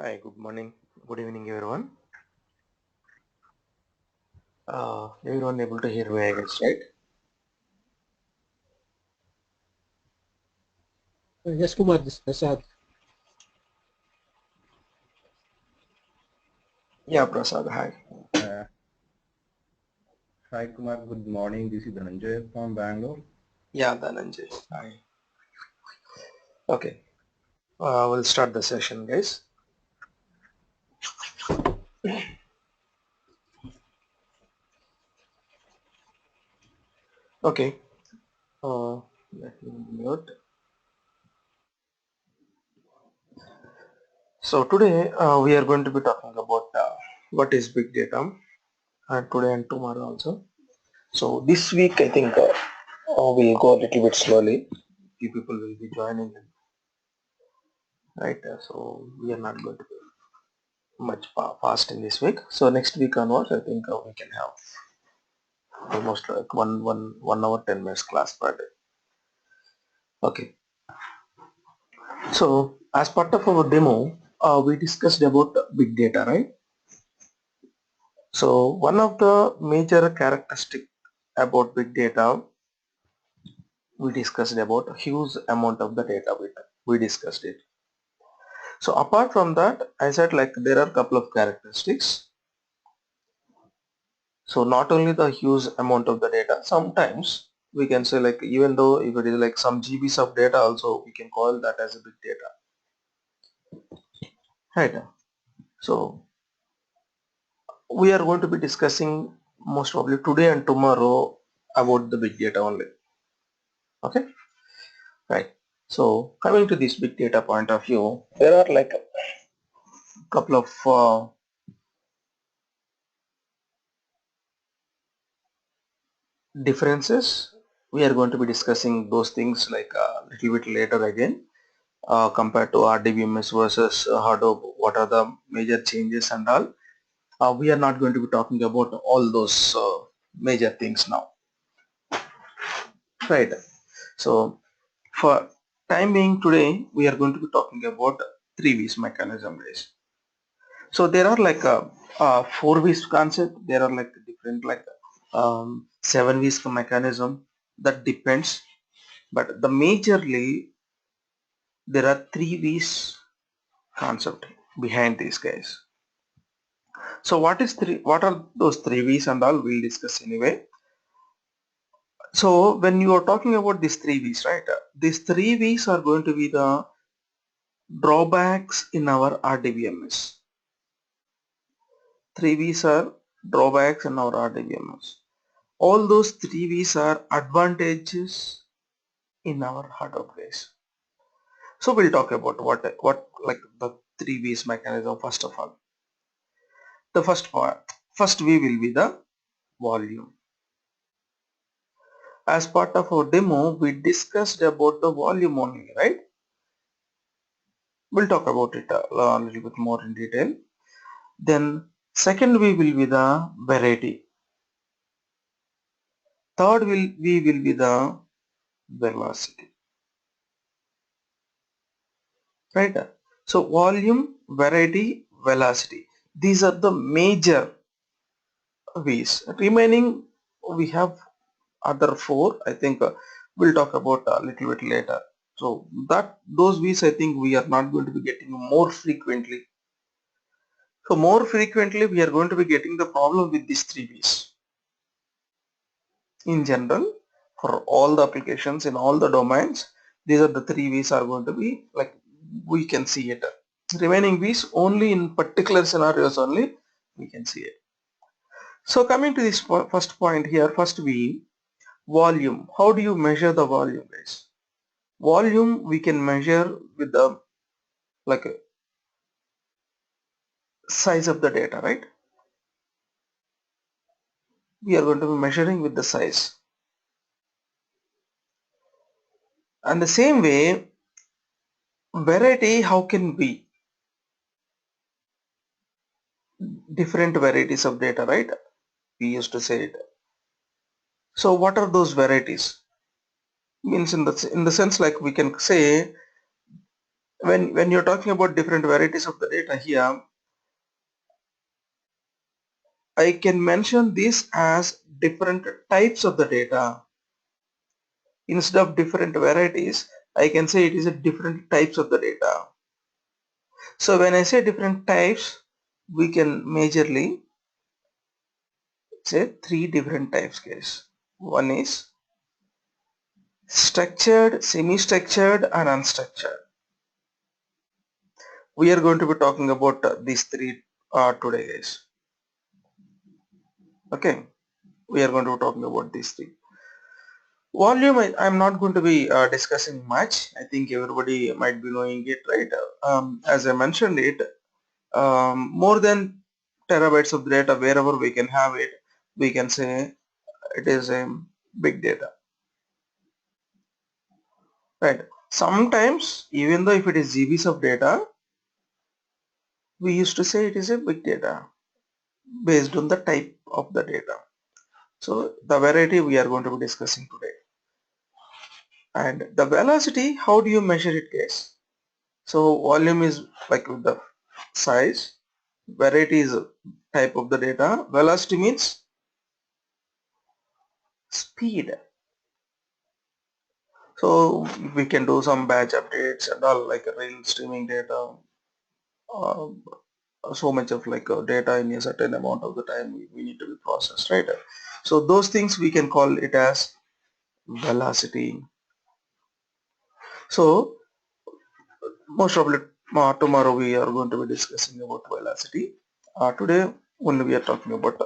Hi, good morning, good evening, everyone. Everyone able to hear me, I guess, right? Yes, Kumar, this is Prasad. Yeah, Prasad, hi. Uh, Hi Kumar, good morning. This is Dhananjay from Bangalore. Yeah, Dhananjay, hi. Okay, we'll start the session, guys. Okay, let me mute. So today we are going to be talking about what is big data, today and tomorrow also. So this week, I think we'll go a little bit slowly. Few people will be joining, right? So we are not going to be much fast in this week. So next week onwards, I think we can have almost like one hour 10 minutes class per day. Okay, so as part of our demo we discussed about big data, right? So one of the major characteristic about big data, we discussed about a huge amount of the data. We discussed it. So apart from that, I said like there are a couple of characteristics. So not only the huge amount of the data, sometimes we can say like even though if it is like some GBs of data also, we can call that as a big data, right? So we are going to be discussing most probably today and tomorrow about the big data only. Okay, right. So coming to this big data point of view, there are like a couple of differences. We are going to be discussing those things like a little bit later again, compared to RDBMS versus Hadoop. What are the major changes and all? We are not going to be talking about all those major things now, right? So for time being today, we are going to be talking about 3 V's mechanism, guys. So there are like a 4 V's concept. There are like different like 7 V's mechanism. That depends. But the majorly there are 3 V's concept behind these guys. So what is three? What are those 3 V's and all? We'll discuss anyway. So when you are talking about these 3 V's, right? These 3 V's are going to be the drawbacks in our RDBMS. 3 V's are drawbacks in our RDBMS. All those 3 V's are advantages in our Hadoop base. So we'll talk about what like the 3 V's mechanism first of all. The first part, first V will be the volume. As part of our demo, we discussed about the volume only, right? We'll talk about it a little bit more in detail. Then second V will be the variety. Third V will be the velocity, right? So volume, variety, velocity. These are the major V's. Remaining we have other four. I think we'll talk about a little bit later. So that those V's I think we are not going to be getting more frequently. So more frequently we are going to be getting the problem with these 3 V's. In general, for all the applications in all the domains, these are the 3 V's are going to be like we can see it. Remaining V's only in particular scenarios only we can see it. So coming to this first point here, first V, volume. How do you measure the volume, guys? Volume we can measure with the like size of the data, right? We are going to be measuring with the size. And the same way, variety, how can we different varieties of data, right? We used to say it. So what are those varieties? Means in the sense like we can say when you're talking about different varieties of the data here, I can mention this as different types of the data. Instead of different varieties, I can say it is a different types of the data. So when I say different types, we can majorly say three different types, guys. One is structured, semi-structured and unstructured. We are going to be talking about these three today, guys. Okay, we are going to be talking about these three. Volume, I'm not going to be discussing much. I think everybody might be knowing it, right? As I mentioned it, more than terabytes of data, wherever we can have it, we can say it is a big data, right? Sometimes, even though if it is GBs of data, we used to say it is a big data based on the type of the data. So the variety we are going to be discussing today. And the velocity, how do you measure it, guys? So volume is like with the size, variety is type of the data, velocity means speed. So we can do some batch updates and all, like real streaming data, uh, so much of like data in a certain amount of the time we need to be processed, right? So those things we can call it as velocity. So most probably tomorrow we are going to be discussing about velocity. Today only we are talking about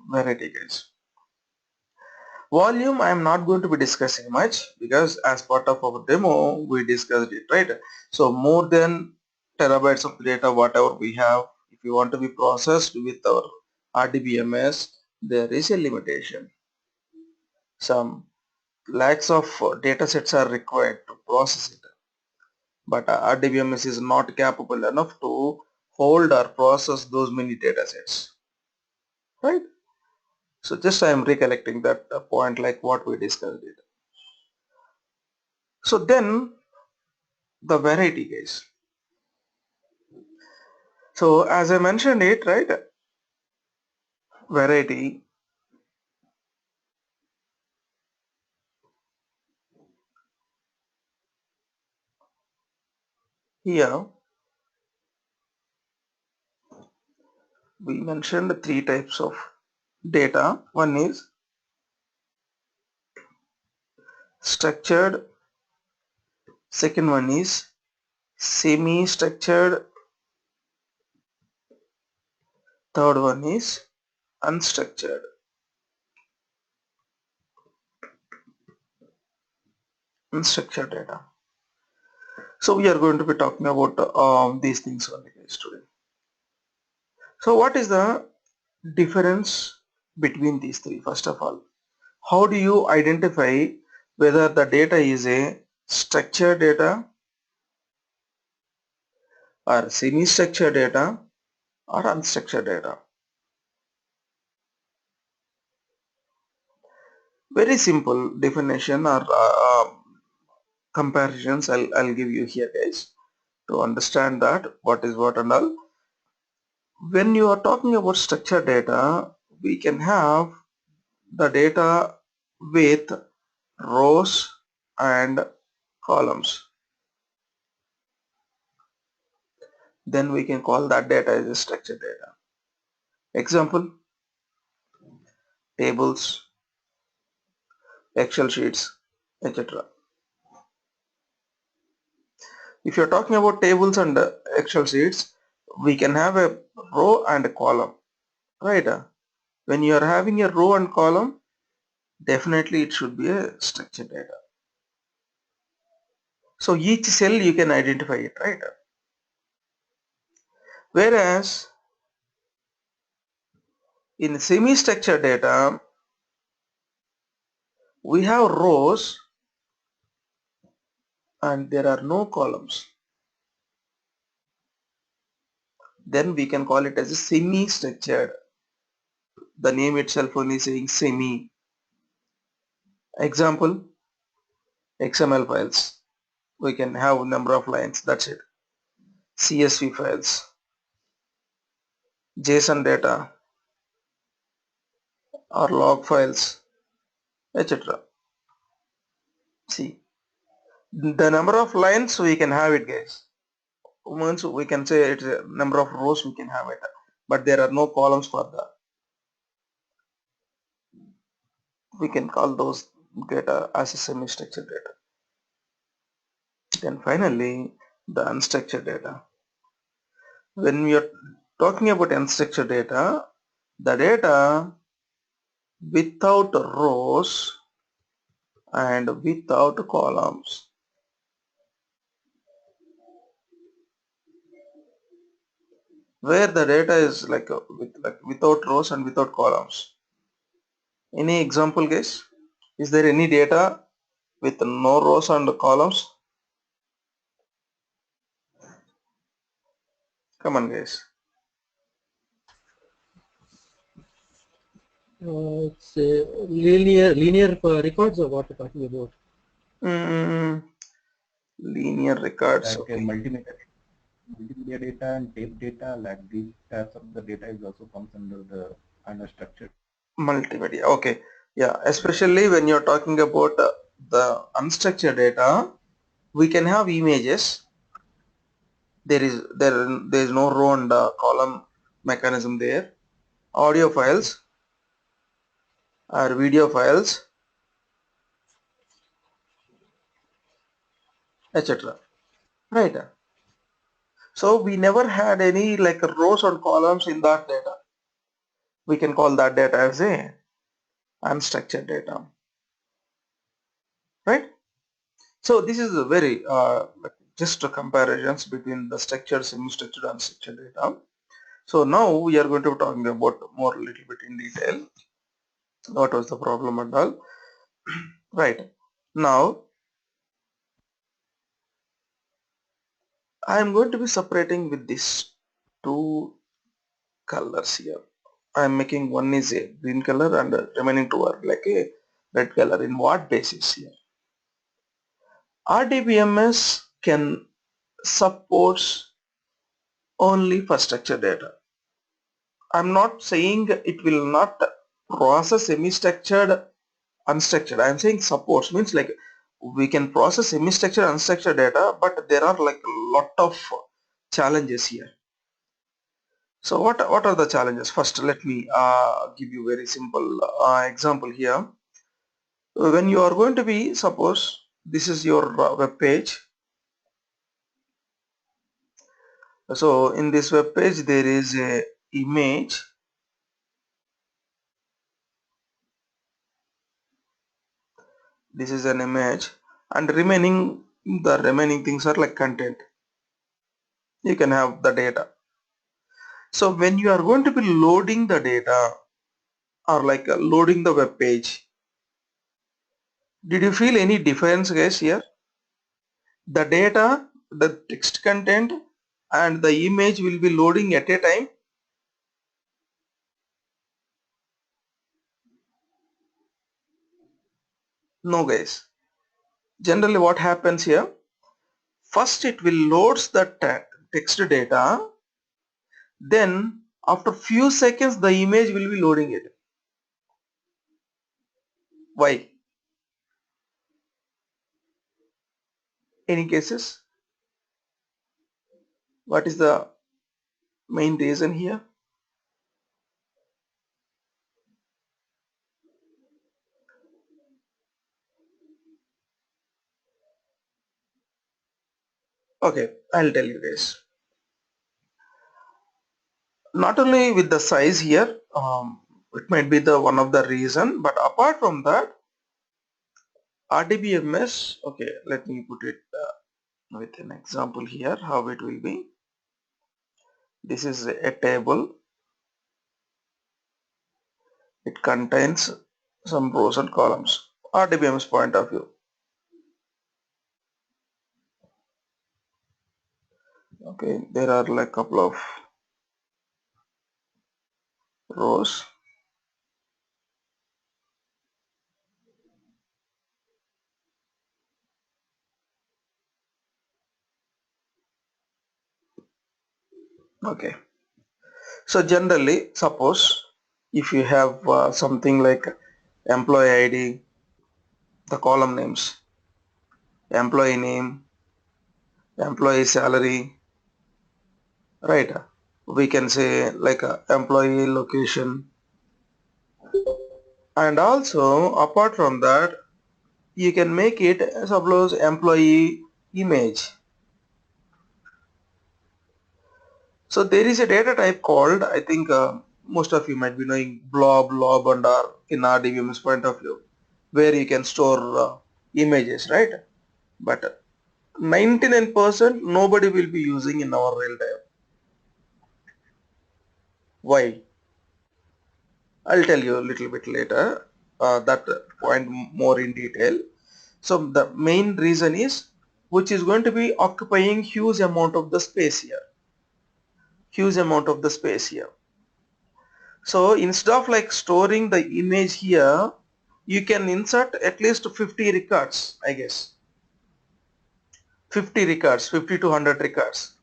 variety, guys. Volume I am not going to be discussing much because as part of our demo we discussed it, right? So more than terabytes of data whatever we have, if you want to be processed with our RDBMS, there is a limitation. Some lakhs of data sets are required to process it, but RDBMS is not capable enough to hold or process those many data sets, right? So just I am recollecting that point like what we discussed it. So then the variety, guys. So as I mentioned it, right, variety, here we mentioned three types of data. One is structured, second one is semi-structured, third one is unstructured. Unstructured data. So we are going to be talking about these things only, guys, today. So what is the difference between these three? First of all, how do you identify whether the data is a structured data or semi-structured data or unstructured data? Very simple definition or comparisons I'll give you here, guys, to understand that what is what and all. When you are talking about structured data, we can have the data with rows and columns. Then we can call that data as a structured data. Example, tables, Excel sheets, etc. If you're talking about tables and Excel sheets, we can have a row and a column, right? When you are having a row and column, definitely it should be a structured data. So each cell you can identify it, right? Whereas in semi-structured data, we have rows and there are no columns. Then we can call it as a semi-structured. The name itself only saying semi. Example, XML files. We can have number of lines, that's it. CSV files, JSON data or log files, etc. See, the number of lines we can have it, guys. Once we can say it's a number of rows we can have it, but there are no columns for that. We can call those data as a semi-structured data. Then finally, the unstructured data. When we are talking about unstructured data, the data without rows and without columns, where the data is like without rows and without columns. Any example, guys? Is there any data with no rows and columns? Come on, guys. It's linear records or what you're talking about? Mm, linear records. Like a Okay. multimedia data and tape data, like these types of the data is also comes under the unstructured. Multimedia. Okay. Yeah. Especially when you're talking about the unstructured data, we can have images. There is no row and column mechanism there. Audio files or video files, etc. Right. So we never had any like rows or columns in that data. We can call that data as a unstructured data. Right. So this is a very like just a comparisons between the structured, semi-structured, unstructured data. So now we are going to be talking about more a little bit in detail. What was the problem and all. Right. Now I am going to be separating with these two colors here. I am making one is a green color and the remaining two are like a red color. In what basis here? RDBMS can supports only for structured data. I'm not saying it will not process semi-structured unstructured. I'm saying supports means like we can process semi-structured unstructured data, but there are like a lot of challenges here. So what are the challenges? First, let me give you very simple example here. When you are going to be, suppose this is your web page. So in this web page there is a image. This is an image, and the remaining things are like content. You can have the data. So when you are going to be loading the data or like loading the web page, did you feel any difference, guys? Here the data, the text content and the image will be loading at a time. No, guys. Generally what happens here, first it will loads the text data, then after few seconds the image will be loading it. Why? Any cases? What is the main reason here? Okay, I'll tell you guys. Not only with the size here, it might be the one of the reason, but apart from that, RDBMS, okay, let me put it with an example here, how it will be. This is a table. It contains some rows and columns. RDBMS point of view. Okay, there are like couple of rows. Okay. So generally, suppose if you have something like employee ID, the column names, employee name, employee salary, right? We can say like employee location, and also apart from that, you can make it suppose employee image. So there is a data type called, I think most of you might be knowing blob, lob, and R in RDBMS point of view, where you can store images, right? But 99% nobody will be using in our real time. Why? I'll tell you a little bit later that point more in detail. So the main reason is which is going to be occupying huge amount of the space here. Huge amount of the space here. So instead of like storing the image here, you can insert at least 50 records, I guess. 50 records, 50 to 100 records.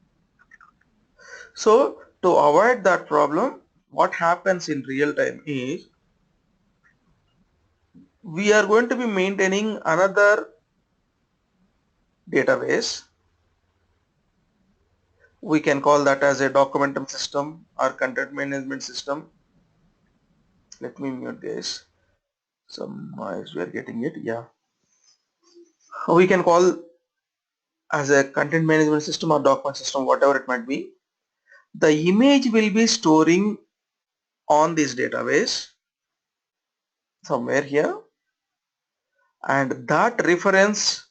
So to avoid that problem, what happens in real time is we are going to be maintaining another database. We can call that as a documentum system or content management system. Let me mute this. Some noise we are getting it. Yeah. We can call as a content management system or document system, whatever it might be. The image will be storing on this database somewhere here, and that reference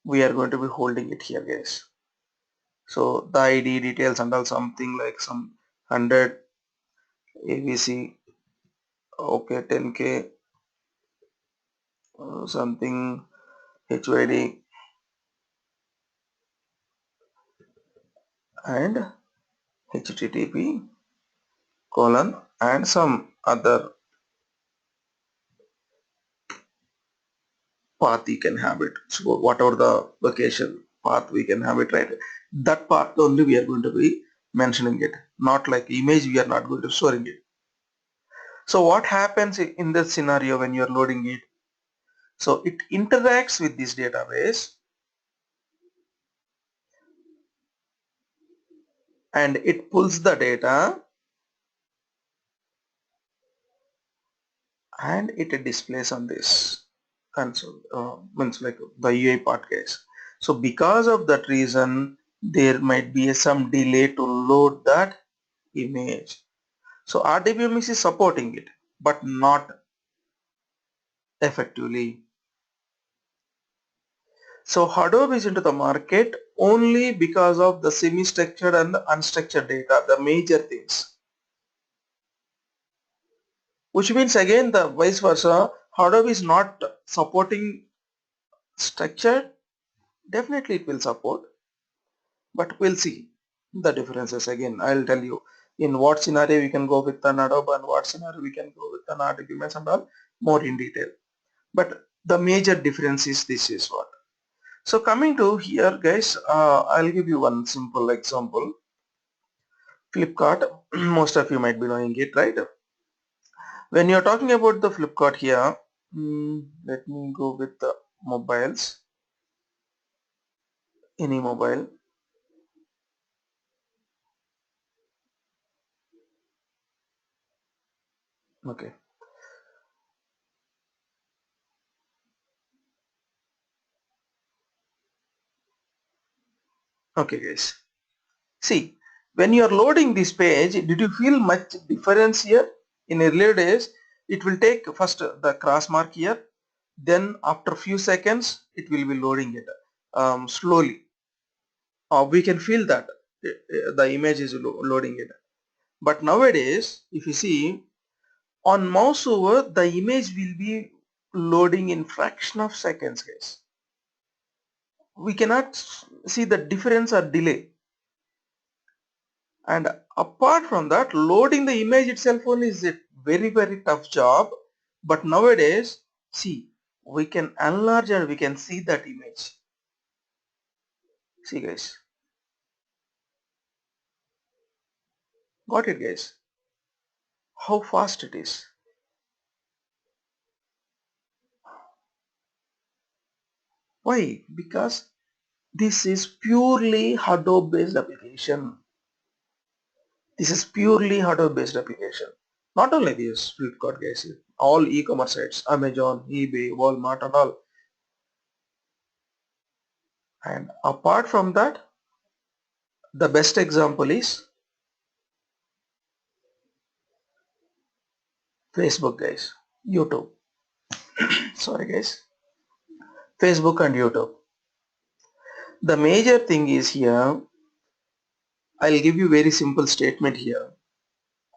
we are going to be holding it here, guys. So the ID details and all something like some 100 ABC, okay, 10K, something HYD and HTTP colon and some other path you can have it. So whatever the location path we can have it, right? That path only we are going to be mentioning it, not like image we are not going to storing it. So what happens in this scenario when you are loading it? So it interacts with this database and it pulls the data and it displays on this console, means like the UI part, guys. So because of that reason, there might be some delay to load that image. So RDBMS is supporting it, but not effectively. So Hadoop is into the market only because of the semi-structured and the unstructured data, the major things. Which means again the vice versa, Hadoop is not supporting structured. Definitely it will support, but we'll see the differences. Again, I'll tell you in what scenario we can go with an Hadoop and what scenario we can go with an RDBMS and all more in detail. But the major difference is this is what. So coming to here, guys, I'll give you one simple example. Flipkart, most of you might be knowing it, right? When you're talking about the Flipkart here, let me go with the mobiles, any mobile. Okay, okay, guys. See, when you are loading this page, did you feel much difference here? In earlier days, it will take first the cross mark here, then after few seconds, it will be loading it slowly. We can feel that the image is loading it. But nowadays, if you see on mouse over, the image will be loading in fraction of seconds, guys. We cannot see the difference or delay. And apart from that, loading the image itself only is a very tough job. But nowadays, see, we can enlarge and we can see that image. See, guys. Got it, guys? How fast it is. Why? Because this is purely Hadoop based application. This is purely Hadoop based application. Not only this, Flipkart, guys, all e-commerce sites, Amazon, eBay, Walmart and all. And apart from that, the best example is Facebook, guys, YouTube. Sorry, guys, Facebook and YouTube. The major thing is here, I'll give you very simple statement here.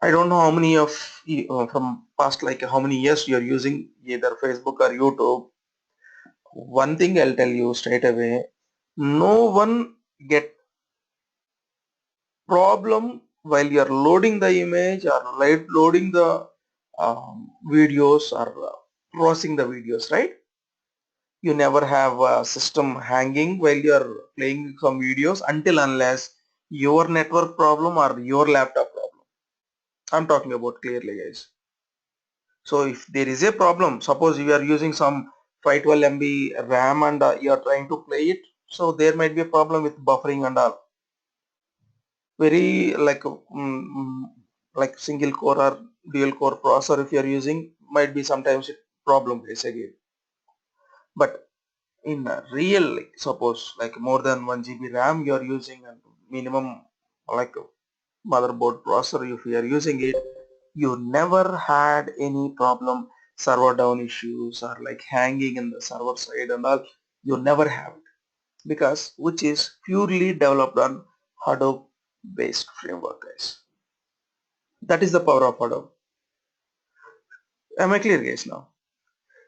I don't know how many of you, from past like how many years you're using either Facebook or YouTube. One thing I'll tell you straight away, no one get problem while you're loading the image or loading the videos or processing the videos, right? You never have a system hanging while you're playing some videos until unless your network problem or your laptop problem. I'm talking about clearly, guys. So if there is a problem, suppose you are using some 512 MB RAM and you are trying to play it, so there might be a problem with buffering and all. Very like single core or dual core processor if you are using might be sometimes a problem case again. But in a real, like, suppose like more than 1 GB RAM you are using and minimum like motherboard processor if you are using it, you never had any problem, server down issues or like hanging in the server side and all, you never have it because which is purely developed on Hadoop based framework, guys. That is the power of Hadoop. Am I clear, guys, now?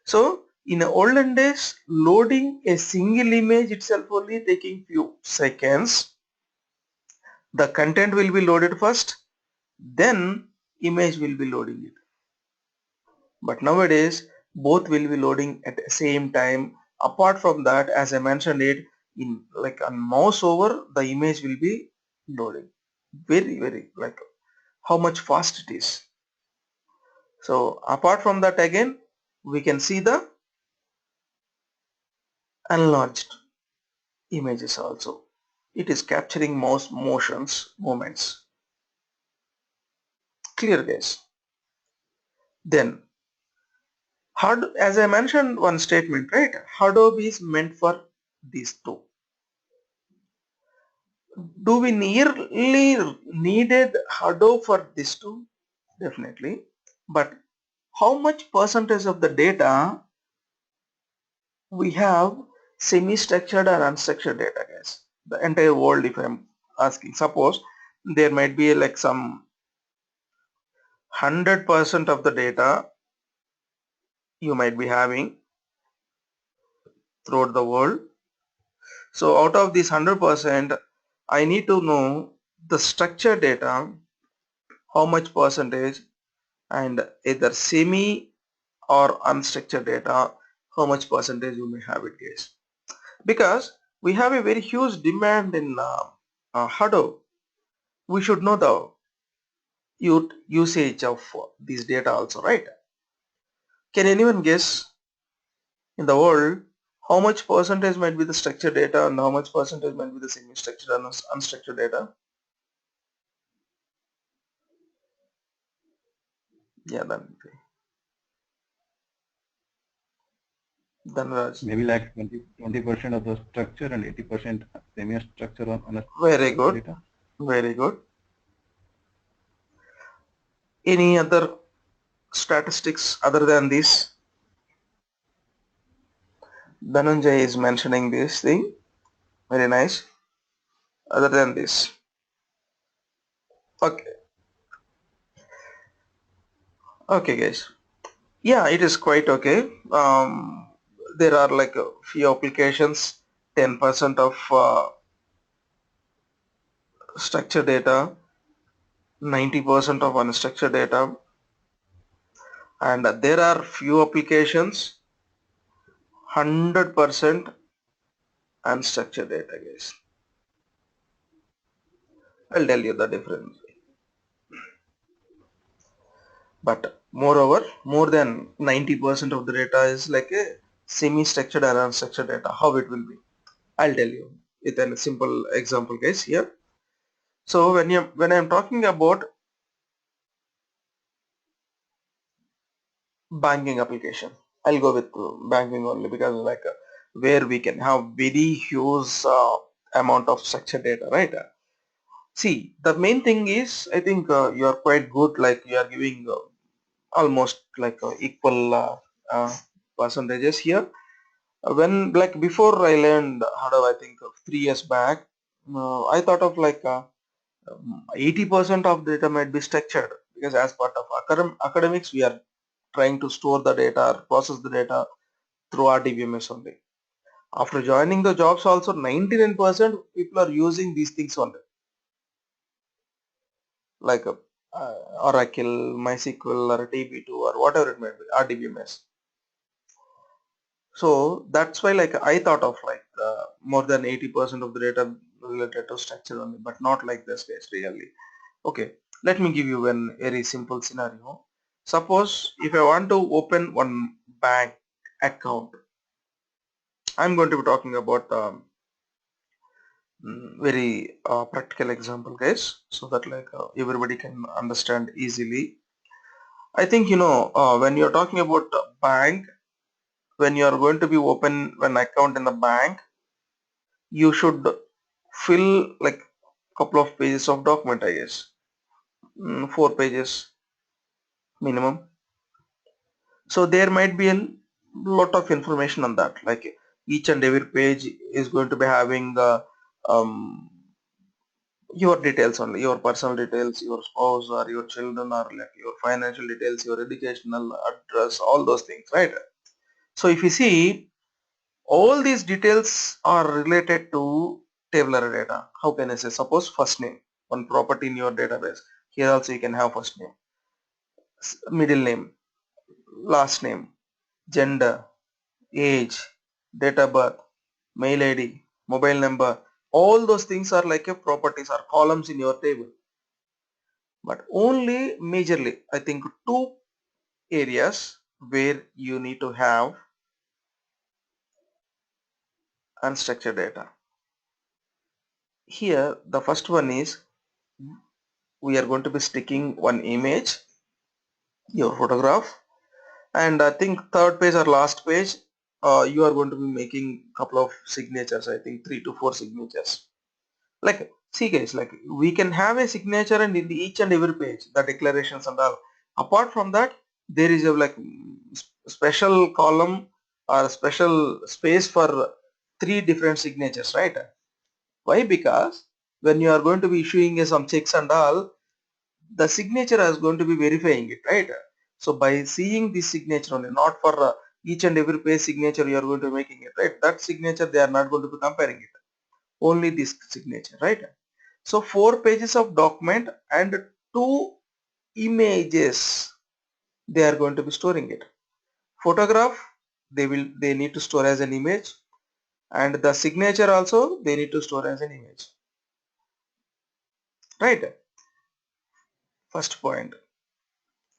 So in the olden days, loading a single image itself only taking few seconds. The content will be loaded first, then image will be loading it. But nowadays both will be loading at the same time. Apart from that, as I mentioned it, in like on mouse over, the image will be loading. Very like how much fast it is. So apart from that, again we can see the enlarged images also. It is capturing mouse motions movements. Clear, guys? Then as I mentioned one statement, right? Hadoop is meant for these two. Do we nearly needed Hadoop for this two? Definitely. But how much percentage of the data we have semi-structured or unstructured data, guys? The entire world, if I'm asking, suppose there might be like some 100% of the data you might be having throughout the world. So out of this 100%, I need to know the structured data, how much percentage, and either semi or unstructured data, how much percentage you may have it, guys. Because we have a very huge demand in Hadoop, we should know the usage of these data also, right? Can anyone guess in the world how much percentage might be the structured data and how much percentage might be the semi-structured and unstructured data? Yeah, then Raj. Maybe like 20% of the structure and 80% semi-structure on a Very good, data. very good. Any other statistics other than this? Dhananjay is mentioning this thing. Very nice. Other than this, okay, okay, guys. Yeah, it is quite okay. There are like a few applications, 10% of structured data, 90% of unstructured data, and there are few applications 100% unstructured data, guys. I'll tell you the difference. But moreover, more than 90% of the data is like a semi-structured and unstructured data. How it will be? I'll tell you with a simple example, guys. Here. So when I'm talking about banking application, I'll go with banking only because like where we can have very huge amount of structured data, right? See, the main thing is I think you are quite good. Like you are giving almost like equal percentages here. When like before I learned how do I think of 3 years back, I thought of like 80% of data might be structured because as part of academics we are trying to store the data or process the data through RDBMS only. After joining the jobs also 99% people are using these things only like Oracle, MySQL or DB2 or whatever it may be, RDBMS. So that's why like I thought of like more than 80% of the data related to structure only, but not like this case really. Okay, let me give you a very simple scenario. Suppose if I want to open one bank account, I'm going to be talking about very practical example, guys, so that like everybody can understand easily. I think when you're talking about bank, when you are going to be open an account in the bank, you should fill like couple of pages of document, I guess, 4 pages minimum. So there might be a lot of information on that, like each and every page is going to be having um, your details only, your personal details, your spouse or your children or like your financial details, your educational address, all those things, right? So if you see, all these details are related to tabular data. How can I say? Suppose first name, one property in your database. Here also you can have first name, middle name, last name, gender, age, date of birth, mail ID, mobile number. All those things are like a properties or columns in your table. But only majorly, I think two areas where you need to have unstructured data. Here, the first one is we are going to be sticking one image, your photograph, and I think third page or last page, you are going to be making couple of signatures. I think 3 to 4 signatures. Like, see guys, like we can have a signature and in each and every page, the declarations and all. Apart from that, there is a like special column or special space for three different signatures, right? Why? Because when you are going to be issuing some checks and all, the signature is going to be verifying it, right? So by seeing this signature only, not for each and every page signature you are going to be making it, right? That signature they are not going to be comparing it, only this signature, right? So 4 pages of document and 2 images they are going to be storing it. Photograph, they need to store as an image, and the signature also they need to store as an image, right? First point,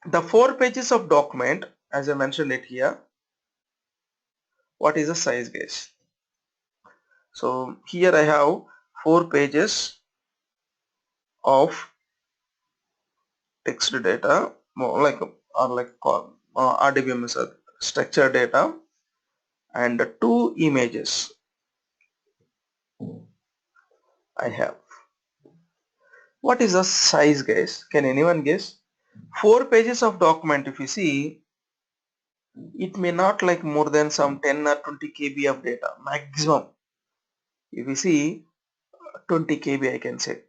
the 4 pages of document, as I mentioned it here, what is the size, guys? So here I have 4 pages of text data, more like or like RDBMS structured data, and 2 images I have. What is the size, guys? Can anyone guess? 4 pages of document, if you see, it may not like more than some 10 or 20 KB of data maximum. If you see 20 KB, I can say.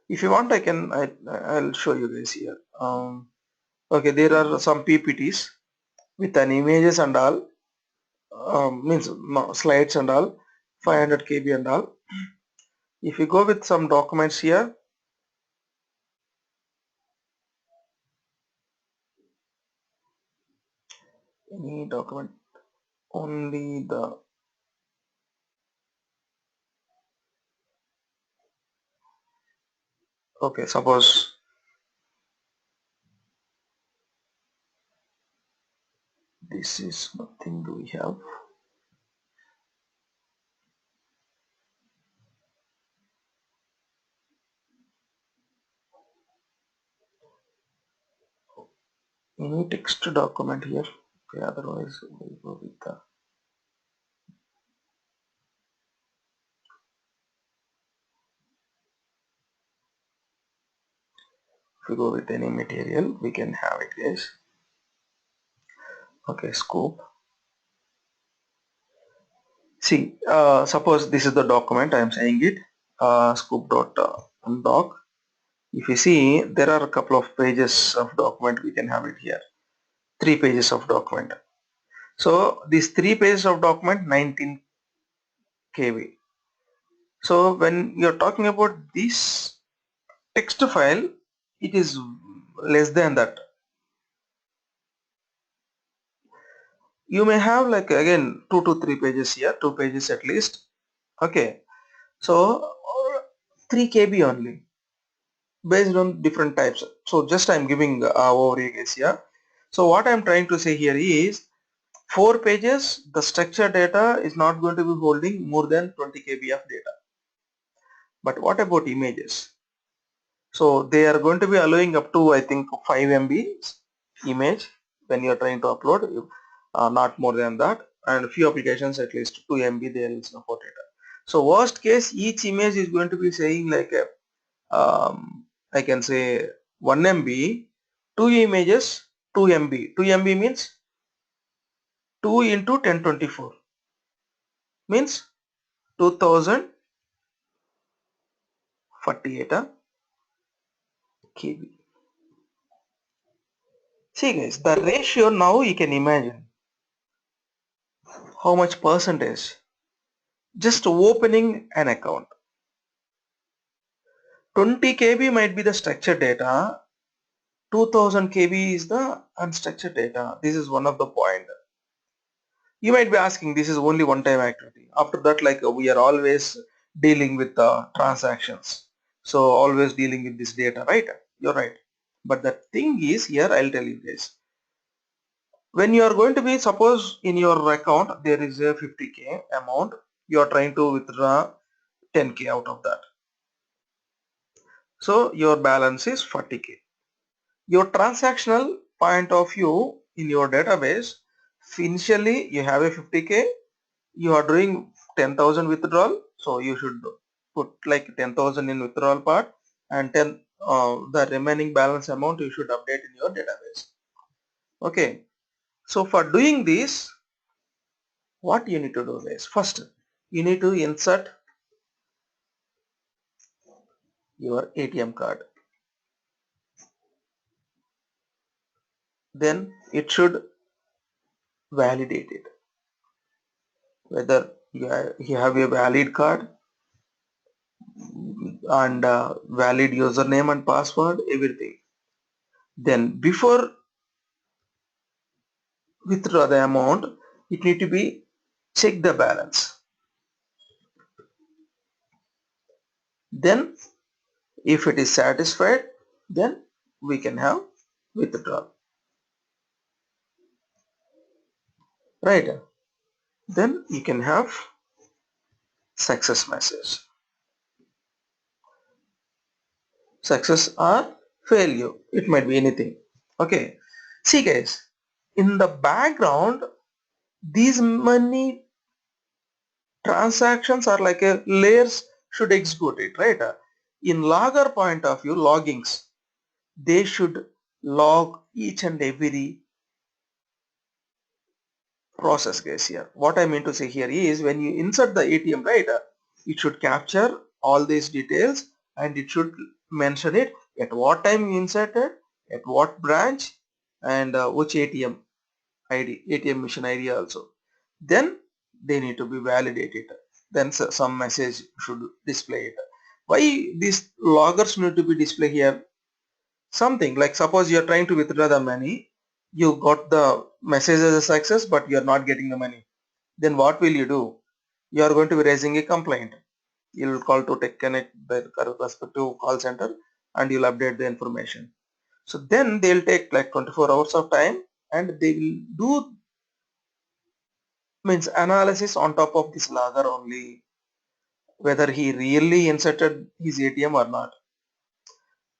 If you want, I'll show you guys here. Okay, there are some PPTs with an images and all, means no, slides and all, 500 KB and all. If you go with some documents here, any document, only the, okay, suppose This is nothing do we have. Any text document here. Okay, otherwise we'll go with the if we go with any material we can have it, guys. Okay, scope. See, suppose this is the document I am saying it, scope dot doc. If you see, there are a couple of pages of document we can have it here. 3 pages of document. So these 3 pages of document 19 KB. So when you're talking about this text file, it is less than that. You may have like again 2 to 3 pages here, 2 pages at least. Okay, so 3 KB only based on different types. So just I'm giving overview guys here. So what I'm trying to say here is 4 pages, the structured data is not going to be holding more than 20 KB of data. But what about images? So they are going to be allowing up to I think 5 MB image when you are trying to upload, not more than that, and few applications at least 2 MB they will support it. So worst case each image is going to be saying like a, I can say 1 MB, 2 images 2 MB. 2 MB means 2 into 1024 means 2048 KB. See guys, the ratio now you can imagine how much percentage just opening an account. 20 KB might be the structured data, 2000 KB is the unstructured data. This is one of the point. You might be asking, this is only one time activity. After that, like we are always dealing with transactions. So always dealing with this data, right? You're right. But the thing is here, I'll tell you this. When you are going to be, suppose in your account, there is a 50K amount. You are trying to withdraw 10K out of that. So your balance is 40K. Your transactional point of view in your database, initially you have a 50K, you are doing 10,000 withdrawal, so you should put like 10,000 in withdrawal part and 10 the remaining balance amount you should update in your database. Okay, so for doing this, what you need to do is first you need to insert your ATM card, then it should validate it whether you have a valid card and valid username and password, everything. Then before withdraw the amount, it need to be check the balance. Then if it is satisfied, then we can have withdrawal. Right? Then you can have success message. Success or failure. It might be anything. Okay. See guys, in the background, these many transactions are like a layers should execute it, right? In logger point of view, loggings, they should log each and every process guys here. What I mean to say here is when you insert the ATM, right, it should capture all these details and it should mention it at what time you inserted, at what branch and which ATM ID, ATM machine ID also. Then they need to be validated. Then some message should display it. Why these loggers need to be displayed here? Something like suppose you are trying to withdraw the money, you got the message as a success but you are not getting the money. Then what will you do? You are going to be raising a complaint. You will call to Tech Connect, the respective call center, and you'll update the information. So then they'll take like 24 hours of time and they will do Means analysis on top of this logger only, whether he really inserted his ATM or not,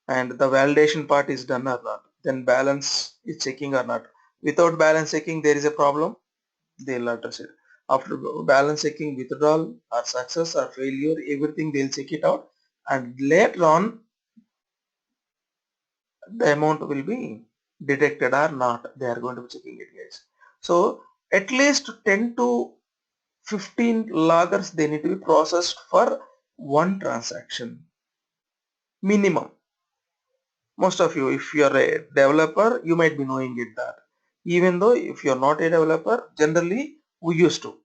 and the validation part is done or not, then balance is checking or not. Without balance checking, there is a problem, they'll address it. After balance checking, withdrawal or success or failure, everything they'll check it out, and later on the amount will be detected or not. They are going to be checking it, guys. So at least 10 to 15 loggers they need to be processed for one transaction minimum. Most of you, if you are a developer, you might be knowing it that. Even though if you are not a developer, generally we used to.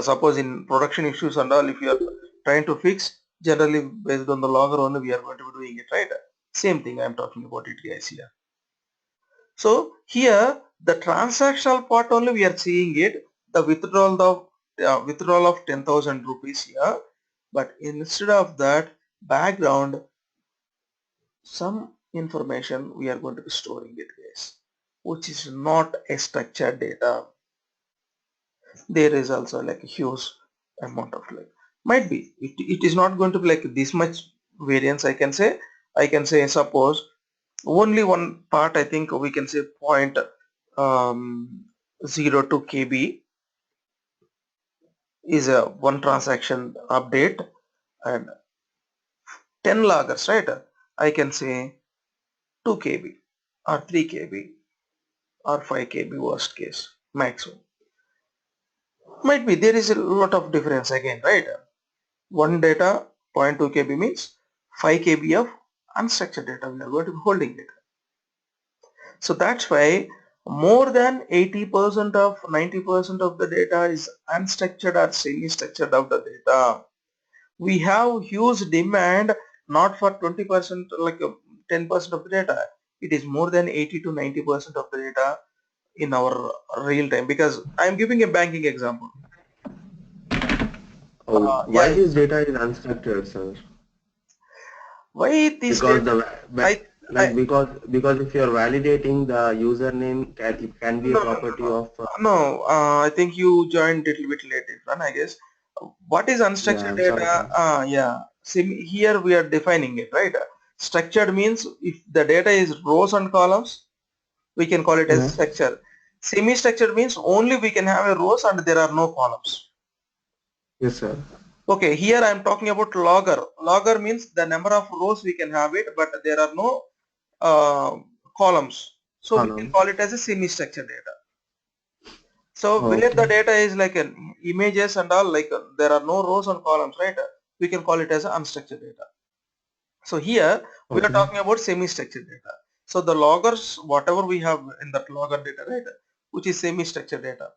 Suppose in production issues and all, if you are trying to fix, generally based on the logger only we are going to be doing it, right? Same thing I am talking about it, guys, here. So here the transactional part only we are seeing it, the withdrawal of 10,000 rupees here, but instead of that background some information we are going to be storing it, guys, which is not a structured data. There is also like a huge amount of like might be it is not going to be like this much variance. I can say suppose only one part, I think we can say point 02 KB is a one transaction update, and 10 loggers, right? I can say 2 KB or 3 KB or 5 KB worst case maximum. Might be there is a lot of difference again, right? One data 0.2 KB means 5 KB of unstructured data we are going to be holding it. So that's why more than 80% of 90% of the data is unstructured or semi-structured of the data. We have huge demand not for 20% like 10% of the data. It is more than 80 to 90% of the data in our real time, because I am giving a banking example. Oh, why Yeah, this data is unstructured, sir? why this Because data? the I like because if you're validating the username, it can be a No, no, no, property no. of No, I think you joined a little bit late, Irfan, I guess. What is yeah. unstructured I'm sorry, data? sir. Yeah. Here we are defining it, right? Structured means if the data is rows and columns, we can call it as Yeah. structure. Semi-structured means only we can have a rows and there are no columns. Yes, sir. Okay, here I am talking about logger. Logger means the number of rows we can have it, but there are no uh, columns. So we can Column. call it as a semi-structured data. So where the Okay. data is like an images and all, like there are no rows and columns, right? We can call it as unstructured data. So here we are Okay. talking about semi-structured data. So the loggers, whatever we have in that logger data, right, which is semi-structured data.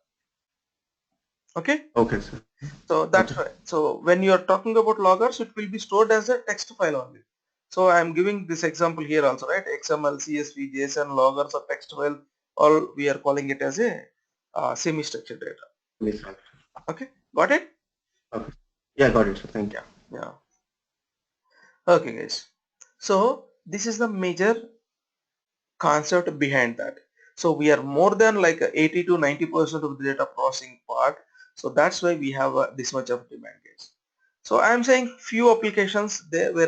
Okay. Okay, sir. So Okay. that's right. So when you are talking about loggers, it will be stored as a text file only. So I am giving this example here also, right? XML, CSV, JSON, loggers or text file, all we are calling it as a semi-structured data. Miss. Okay, got it? Okay. Yeah, got it, sir. Thank you. Yeah, yeah. Okay, guys. So this is the major concept behind that. So we are more than like 80 to 90% of the data processing part. So that's why we have this much of demand, guys. So I am saying few applications there where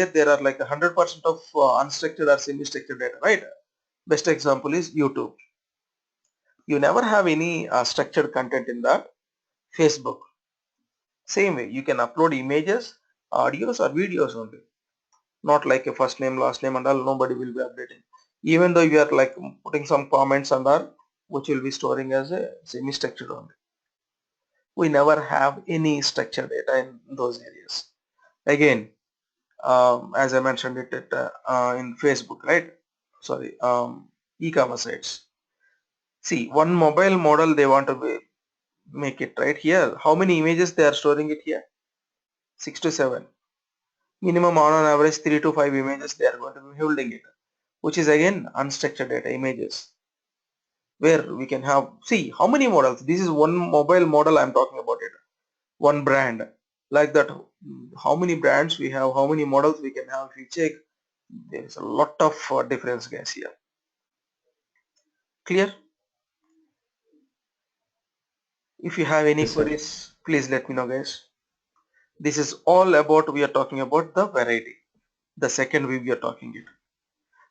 there are like 100% of unstructured or semi-structured data, right? Best example is YouTube. You never have any structured content in that. Facebook. Same way, you can upload images, audios or videos only. Not like a first name, last name and all, nobody will be updating. Even though you are like putting some comments and all, which will be storing as a semi-structured only. We never have any structured data in those areas. Again, as I mentioned in Facebook, right? Sorry, e-commerce sites. See, one mobile model they want to make it right here. How many images they are storing it here? 6 to 7. Minimum on average 3 to 5 images they are going to be holding it, which is again unstructured data images, where we can have, see how many models. This is one mobile model I'm talking about it, one brand like that. How many brands we have, how many models we can have, if you check, there is a lot of difference, guys, here. Clear? If you have any Yes, sir. queries, please let me know, guys. This is all about, we are talking about the variety, the second way we are talking it.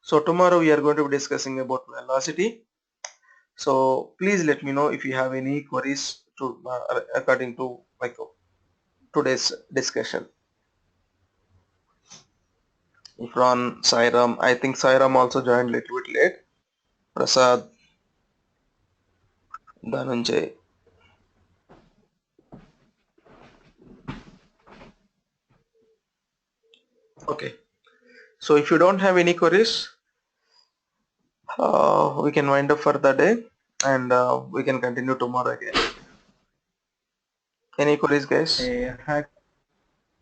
So tomorrow we are going to be discussing about velocity. So please let me know if you have any queries to according to like today's discussion. Ifran, Sairam, I think Sairam also joined a little bit late. Prasad, Dhananjay. Okay. So if you don't have any queries, we can wind up for the day and we can continue tomorrow again. Any queries, guys? Hi,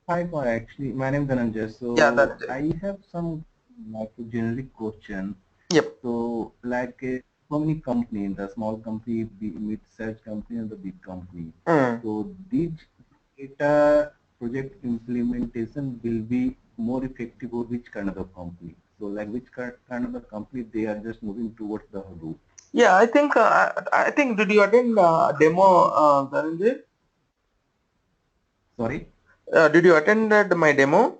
hi, actually, my name is Dhananjay. Yeah, So Dhananjay. I have some like generic question. Yep. So like so many company, the small company, the mid-sized company, and the big company. Mm. So these data project implementation will be more effective for which kind of a company? So like which kind of a company they are just moving towards the Hadoop? Yeah, I think did you attend demo, Dhananjay? Sorry? Did you attend my demo?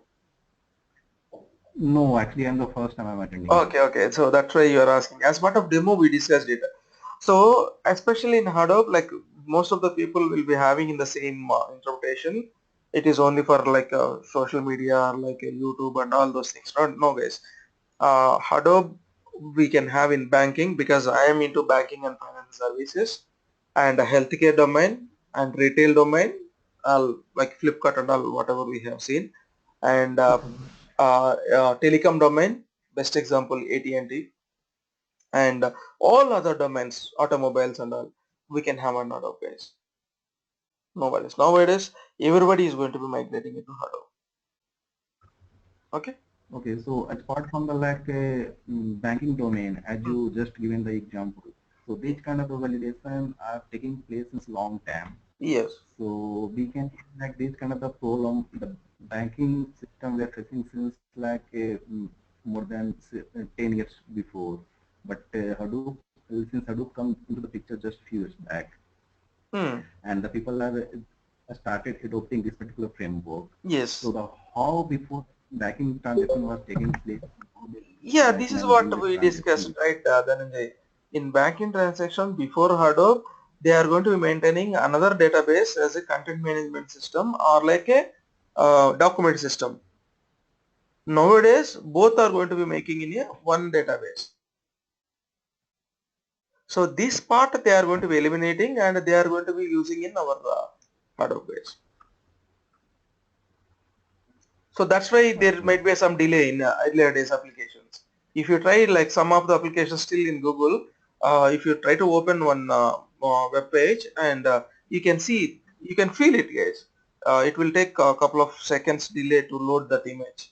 No, actually, I'm the first time I'm attending this. Okay, okay. So that's why you are asking. As part of demo, we discussed it. So especially in Hadoop, like most of the people will be having in the same interpretation. It is only for like social media, like YouTube and all those things. No, guys. Hadoop we can have in banking because I am into banking and finance services and a healthcare domain and retail domain, like Flipkart and all whatever we have seen, and telecom domain, best example AT&T, and all other domains, automobiles and all, we can have an Hadoop, guys. Nowadays, everybody is going to be migrating into Hadoop. Okay. Okay, so apart from the like banking domain, as Mm. you just given the example, so these kind of validation are taking place since long time. Yes. So we can like this kind of the problem, the banking system we are facing since like more than 10 years before. But Hadoop, since Hadoop come into the picture just few years back, Hmm. and the people have started adopting this particular framework. Yes. So the how before banking transaction was taking place, how they Yeah, like this is what managing this we discussed, transaction. right, Dhananjay? In banking transaction before Hadoop, they are going to be maintaining another database as a content management system or like a document system. Nowadays, both are going to be making in a one database. So this part they are going to be eliminating and they are going to be using in our Hadoop base. So that's why there Okay. might be some delay in earlier days applications. If you try like some of the applications still in Google, if you try to open one web page and you can see it, you can feel it, guys. It will take a couple of seconds delay to load that image.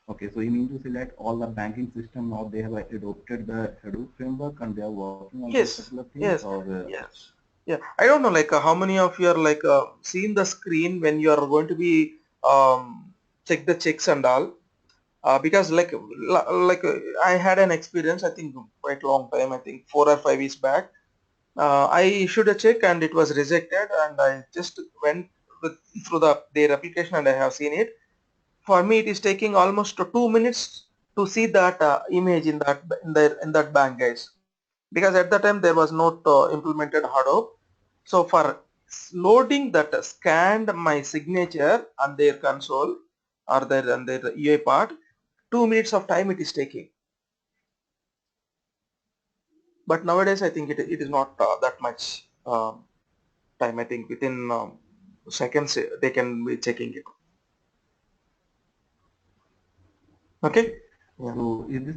Okay, so you mean to say that all the banking system now they have adopted the Hadoop framework and they are working on these Yes, particular things yes, or yes. Yeah, I don't know like how many of you are like seeing the screen when you are going to be check the checks and all. Because I had an experience I think quite long time, I think 4 or 5 years back. I issued a check and it was rejected and I just went through their application and I have seen it. For me it is taking almost 2 minutes to see that image in that bank, guys, because at that time there was not implemented Hadoop. So for loading that scanned my signature on their console or their on their UI part, 2 minutes of time it is taking. But nowadays I think it is not that much time. I think within seconds they can be checking it. Okay. okay. Yeah. So is this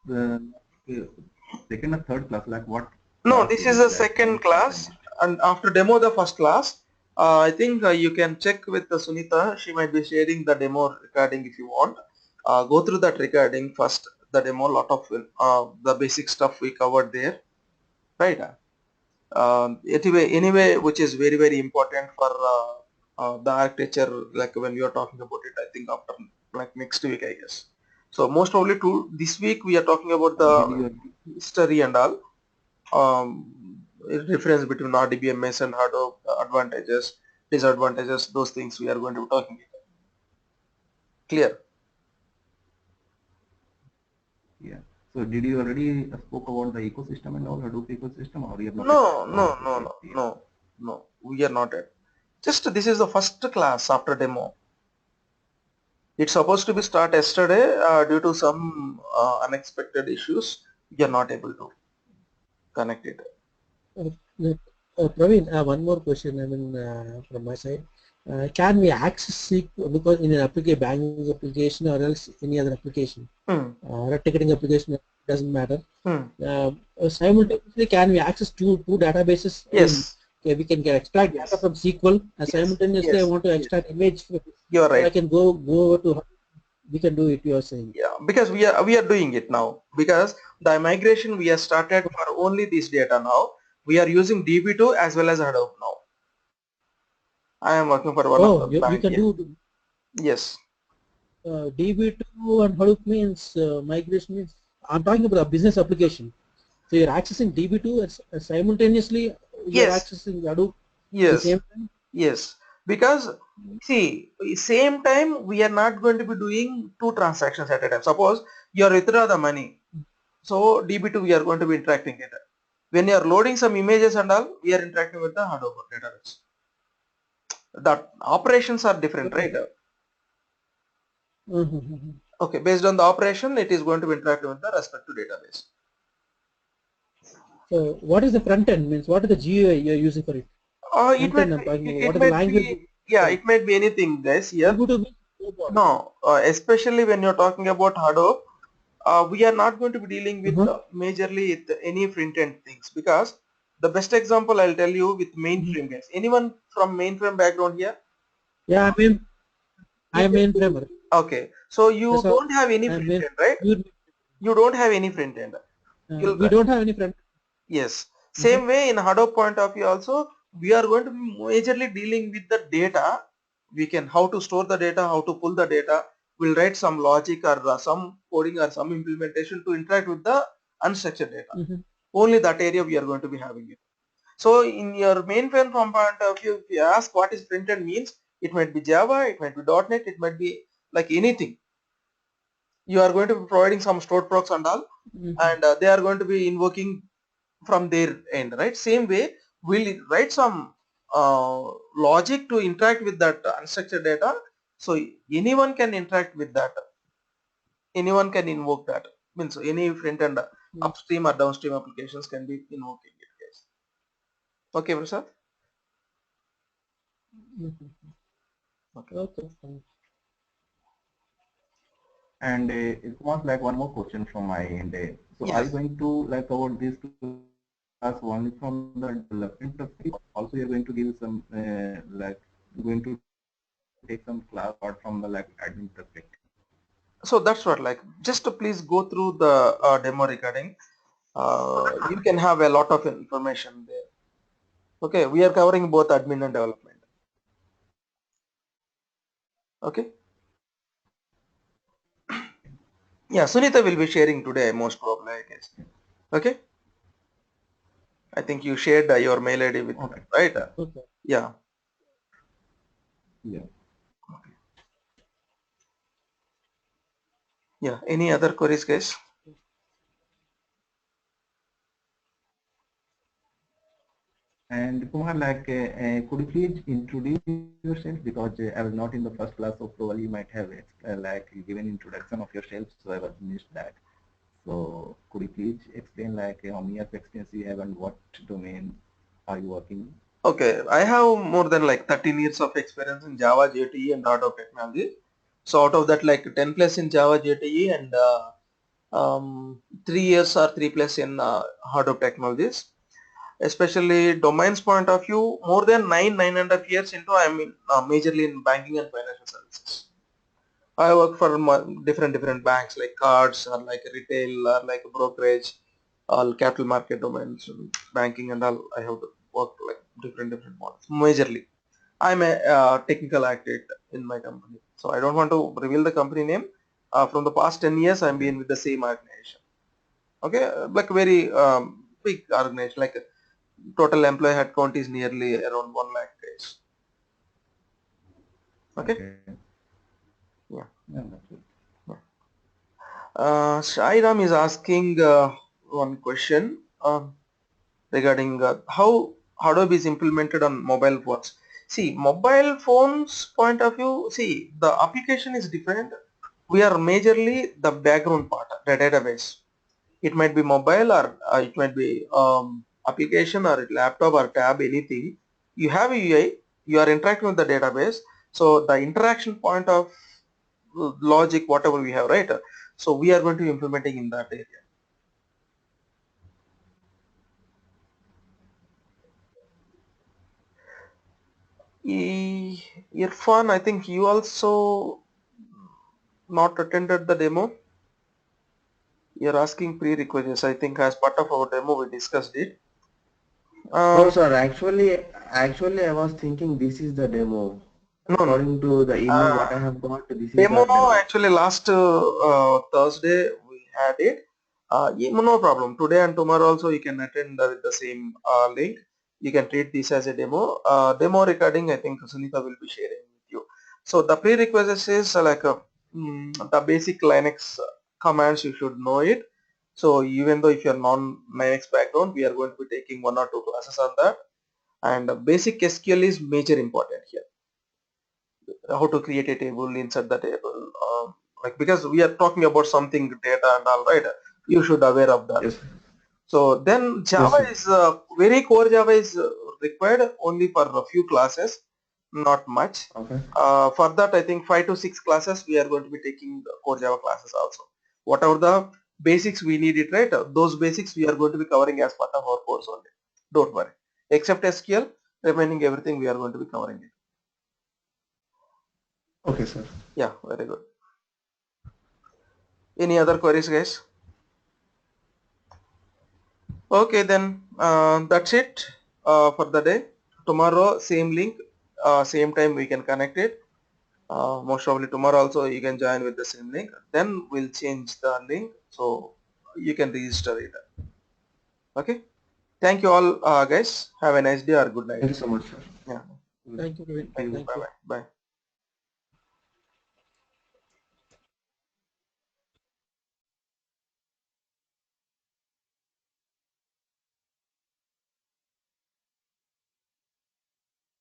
the second or third class? Like what No, class this is is this? a Like second which content? class, and after demo the first class, I think you can check with Sunita. She might be sharing the demo recording if you want. Go through that recording first. The demo, lot of the basic stuff we covered there, right? Anyway, which is very important for the architecture. Like when we are talking about it, I think after like next week, I guess. So most probably to this week we are talking about Really, the history and all. difference between RDBMS and Hadoop, advantages, disadvantages, those things we are going to be talking about. Clear? Yeah. So did you already spoke about the ecosystem and all Hadoop ecosystem, or you have not No, no, no, started no, yet? no, no. We are not at. Just this is the first class after demo. It's supposed to be start yesterday. Due to some unexpected issues, we are not able to connect it. Uh, Praveen, one more question. I mean, from my side, can we access SQL because in an application, banking application or else any other application, Hmm. or a ticketing application, doesn't matter. Hmm. Simultaneously, can we access two databases? I mean, Yes. okay, we can get extract data Yes. from SQL, and Yes. simultaneously, I Yes. want to extract image, You are so I right. can go over to. We can do it. You are saying. Yeah, because we are doing it now. Because the migration we have started for only this data now. We are using DB2 as well as Hadoop now. I am working for one of Oh, the you bank. can Yeah. do Yes. DB2 and Hadoop means migration means. I'm talking about a business application. So you're accessing DB2 as simultaneously you're Yes. accessing Hadoop at the Yes. same time. Yes. Because see, same time we are not going to be doing two transactions at a time. Suppose you are withdraw the money. So DB2 we are going to be interacting it. When you are loading some images and all, we are interacting with the Hadoop database. The operations are different, right? Mhm. Okay, based on the operation, it is going to interact with the respective database. So what is the front end means? What is the GUI you're using for it? It Front might end I'm be, talking about. it What is the might language be, yeah, for it? it might be anything, guys. Here, DB2 means robot. no, especially when you're talking about Hadoop, we are not going to be dealing with Uh-huh. majorly with any front end things because the best example I'll tell you with Mhm. mainframe guys. Anyone from mainframe background here? Yeah, I'm mainframer. Okay, so you That's all. don't have any I'm front main. end, right? You don't have any front end. You'll We don't have any front. Yes. Uh-huh. Same way in Hadoop point of view also, we are going to be majorly dealing with the data. We can how to store the data, how to pull the data. We'll write some logic or some coding or some implementation to interact with the unstructured data. Mhm. Only that area we are going to be having it. So in your mainframe from point of view, if you ask what is printed means, it might be Java, it might be .NET, it might be like anything. You are going to be providing some stored procs and all, Mhm. and they are going to be invoking from their end, right? Same way, we'll write some logic to interact with that unstructured data. So anyone can interact with that. Anyone can invoke that. Means any front end upstream or downstream applications can be invoking it, guys. Okay, Prasad? Mhm. Okay. Okay. Fine. And it was like one more question from my end. So are you Yes. going to like cover this class only from the development perspective, or also you're going to give some like going to take some class apart from the like admin perspective? So that's what like just to please go through the demo recording. You can have a lot of information there. Okay, we are covering both admin and development. Okay. Yeah, Sunita will be sharing today most probably, I guess. Okay. I think you shared your mail ID with Okay. them, right? Okay. Yeah. Yeah. Yeah. Any other queries, guys? And Kumar, like, could you please introduce yourself because I was not in the first class, so probably you might have like given introduction of yourself, so I was missed that. So could you please explain like how many years experience you have and what domain are you working? Okay. I have more than like 13 years of experience in Java, JTE and Dart of technology. So out of that, like 10 plus in Java, JTE and 3 years or 3 plus in Hadoop technologies. Especially domains point of view, more than 9.5 years into I'm in majorly in banking and financial services. I work for different banks like cards or like retail or like brokerage, all capital market domains, banking and all. I have worked like different models. Majorly, I'm a technical architect in my company, so I don't want to reveal the company name. From the past 10 years, I'm Okay. been with the same organization. Okay, like very big organization, like total employee head count is nearly around 1 lakh guys. Okay. Yeah. Yeah, that's it. Shairam is asking one question regarding how Adobe is implemented on mobile phones. See, mobile phones point of view, see, the application is different. We are majorly the background part, the database. It might be mobile or it might be application or laptop or tab, anything. You have a UI, you are interacting with the database. So the interaction point of logic, whatever we have, right? So we are going to be implementing in that area. Irfan, I think you also not attended the demo. You're asking prerequisites. I think as part of our demo we discussed it. No, sir. Actually, I was thinking this is the demo. No, no. According to the email what I have got, this is Demo the demo. actually last Thursday we had it. Yeah, no problem. Today and tomorrow also you can attend with the same link. You can treat this as a demo. Demo recording I think Sunita will be sharing with you. So the prerequisites is the basic Linux commands, you should know it. So even though if you're non-Linux background, we are going to be taking 1 or 2 classes on that. And basic SQL is major important here. How to create a table, insert the table, like because we are talking about something data and all, right? You should aware of that. Yes. So then Yes, Java sir. is very core Java is required only for a few classes, not much. Okay. For that I think 5 to 6 classes we are going to be taking the core Java classes also. Whatever the basics we need it, right? Those basics we are going to be covering as part of our course only. Don't worry. Except SQL, remaining everything we are going to be covering it. Okay, sir. Yeah, very good. Any other queries, guys? Okay, then that's it for the day. Tomorrow same link, same time we can connect it. Most probably tomorrow also you can join with the same link. Then we'll change the link so you can register it. Okay. Thank you all, guys. Have a nice day or good night. Thank you so much, sir. Yeah. Thank you, Praveen. Thank you. Thank Bye you. bye. Bye.